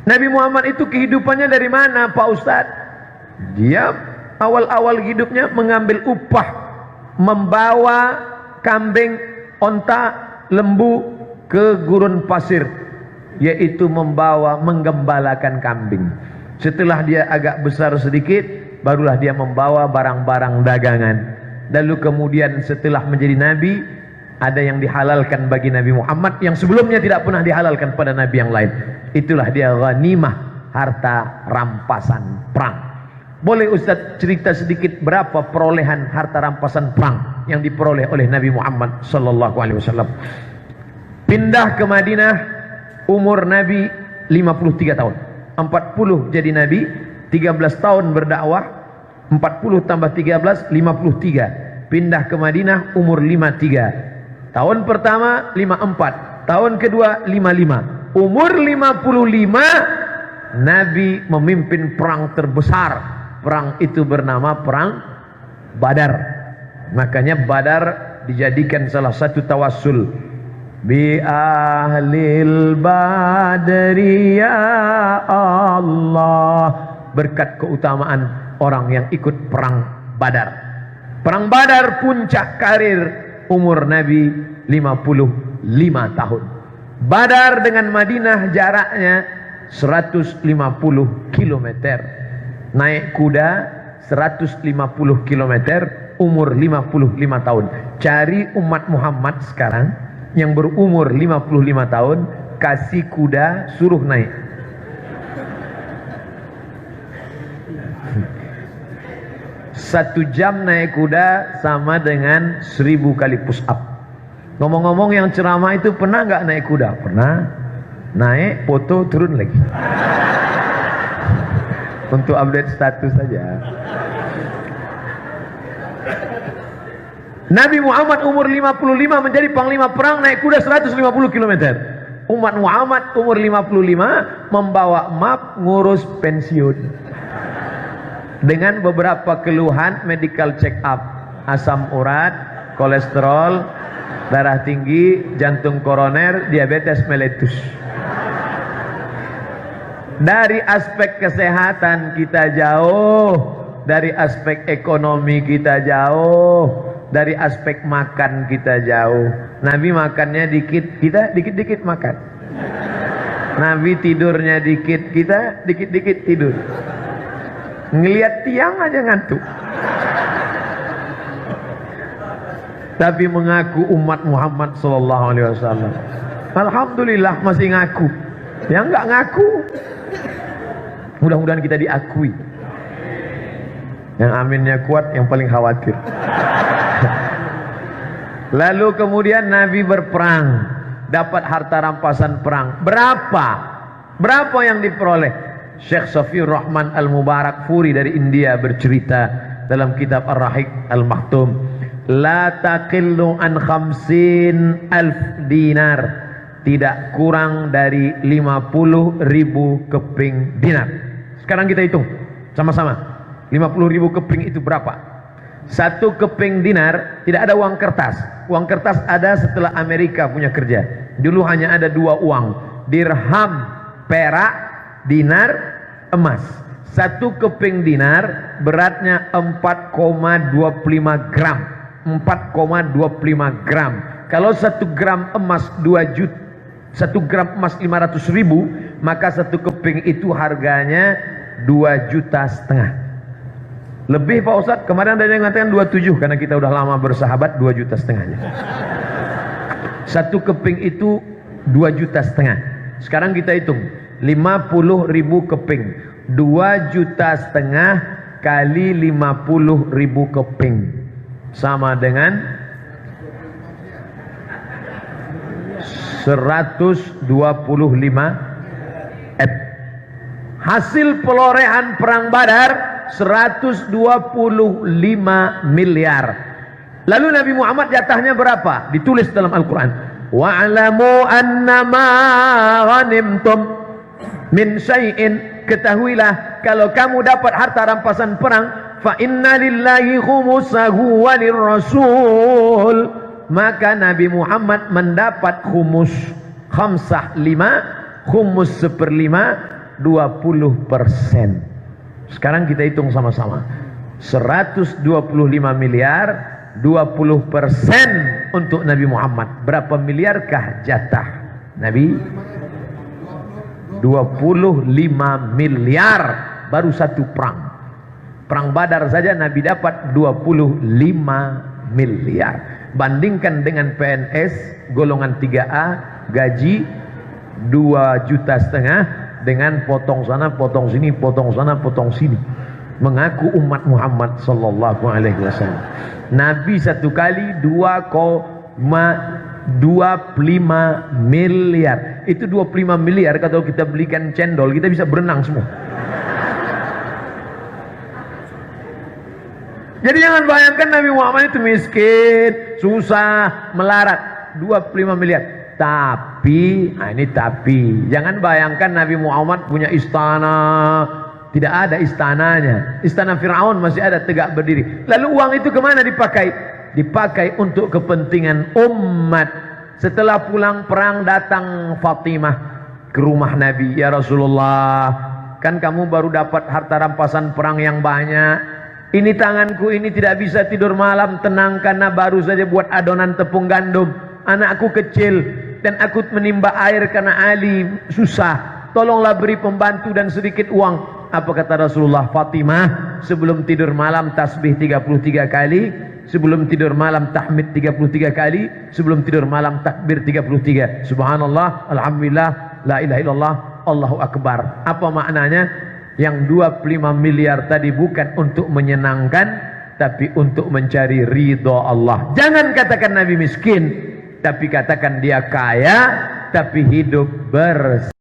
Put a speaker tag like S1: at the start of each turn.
S1: Nabi Muhammad itu kehidupannya dari mana Pak Ustadz? Dia awal-awal hidupnya mengambil upah, membawa kambing, onta, lembu ke gurun pasir, yaitu menggembalakan kambing. Setelah dia agak besar sedikit, barulah dia membawa barang-barang dagangan. Lalu kemudian setelah menjadi nabi, ada yang dihalalkan bagi Nabi Muhammad yang sebelumnya tidak pernah dihalalkan pada nabi yang lain. Itulah dia ghanimah, harta rampasan perang. Boleh Ustaz cerita sedikit berapa perolehan harta rampasan perang yang diperoleh oleh Nabi Muhammad sallallahu alaihi wasallam? Pindah ke Madinah, umur Nabi 53 tahun. 40 jadi Nabi, 13 tahun berdakwah, 40 tambah 13, 53. Pindah ke Madinah, umur 53. Tahun pertama 54, tahun kedua 55. Umur 55, Nabi memimpin perang terbesar. Perang itu bernama Perang Badar. Makanya Badar dijadikan salah satu tawassul. Bi ahlil badri ya Allah, berkat keutamaan orang yang ikut perang Badar. Perang Badar puncak karir umur Nabi 55 tahun. Badar dengan Madinah jaraknya 150 km. Naik kuda 150 km, umur 55 tahun. Cari umat Muhammad sekarang yang berumur 55 tahun, kasih kuda, suruh naik. Satu jam naik kuda sama dengan 1000 kali push up. Ngomong-ngomong, yang ceramah itu pernah nggak naik kuda? Pernah. Naik, foto, turun lagi. Untuk update status saja. Nabi Muhammad umur 55 menjadi panglima perang, naik kuda 150 km. Umat Muhammad umur 55 membawa map ngurus pensiun. Dengan beberapa keluhan medical check up, asam urat, kolesterol, darah tinggi, jantung koroner, diabetes mellitus. Dari aspek kesehatan kita jauh, dari aspek ekonomi kita jauh, dari aspek makan kita jauh. Nabi makannya dikit, kita dikit-dikit makan. Nabi tidurnya dikit, kita dikit-dikit tidur. Ngelihat tiang aja ngantuk. Tapi mengaku umat Muhammad sallallahu alaihi wasallam. Alhamdulillah masih ngaku. Yang enggak ngaku, mudah-mudahan kita diakui. Yang aminnya kuat, yang paling khawatir. Lalu kemudian Nabi berperang, dapat harta rampasan perang. Berapa yang diperoleh? Syekh Safiur Rahman Al-Mubarak Furi dari India bercerita dalam kitab Ar-Rahiq Al-Maktum, la taqillu an 50.000 dinar, tidak kurang dari 50.000 keping dinar. Sekarang kita hitung sama-sama, 50.000 keping itu berapa? Satu keping dinar tidak ada uang kertas. Uang kertas ada setelah Amerika punya kerja. Dulu hanya ada dua uang, dirham perak, dinar emas. Satu keping dinar beratnya 4,25 gram. 4,25 gram. Kalau 1 gram emas 2 juta, 1 gram emas 500.000, maka satu keping itu harganya 2,5 juta. Lebih Pak Ustadz, kemarin ada yang mengatakan 27, karena kita udah lama bersahabat, 2,5 juta. Satu keping itu 2,5 juta. Sekarang kita hitung 50.000 keping, 2,5 juta kali 50.000 keping sama dengan 125 M. Hasil perolehan perang Badar 125 miliar. Lalu Nabi Muhammad jatahnya berapa? Ditulis dalam Al-Quran, wa'alamu annama ghanimtum min syai'in, ketahuilah kalau kamu dapat harta rampasan perang, fa inna lillahi khumusahu wa lirrasul, maka Nabi Muhammad mendapat khumus, khamsah 5, khumus 1/5, 20%. Sekarang kita hitung sama-sama. 125 miliar, 20% untuk Nabi Muhammad. Berapa miliarkah jatah Nabi? 25 miliar. Baru satu perang. Perang Badar saja Nabi dapat 25 miliar. Bandingkan dengan PNS golongan 3A gaji 2,5 juta dengan potong sana, potong sini, potong sana, potong sini. Mengaku umat Muhammad sallallahu alaihi wasallam. Nabi satu kali 2,25 miliar. Itu 25 miliar kalau kita belikan cendol kita bisa berenang semua. Jadi jangan bayangkan Nabi Muhammad itu miskin, susah, melarat. 25 miliar. Tapi, jangan bayangkan Nabi Muhammad punya istana. Tidak ada istananya. Istana Fir'aun masih ada tegak berdiri. Lalu uang itu kemana dipakai? Dipakai untuk kepentingan umat. Setelah pulang perang datang Fatimah ke rumah Nabi. Ya Rasulullah, kan kamu baru dapat harta rampasan perang yang banyak. Ini tanganku ini tidak bisa tidur malam tenang karena baru saja buat adonan tepung gandum. Anakku kecil dan aku menimba air karena Ali susah. Tolonglah beri pembantu dan sedikit uang. Apa kata Rasulullah? Fatimah, sebelum tidur malam tasbih 33 kali, sebelum tidur malam tahmid 33 kali, sebelum tidur malam takbir 33. Subhanallah, alhamdulillah, la ilaha illallah, Allahu akbar. Apa maknanya? Yang 25 miliar tadi bukan untuk menyenangkan, tapi untuk mencari ridha Allah. Jangan katakan Nabi miskin, tapi katakan dia kaya, tapi hidup bersih.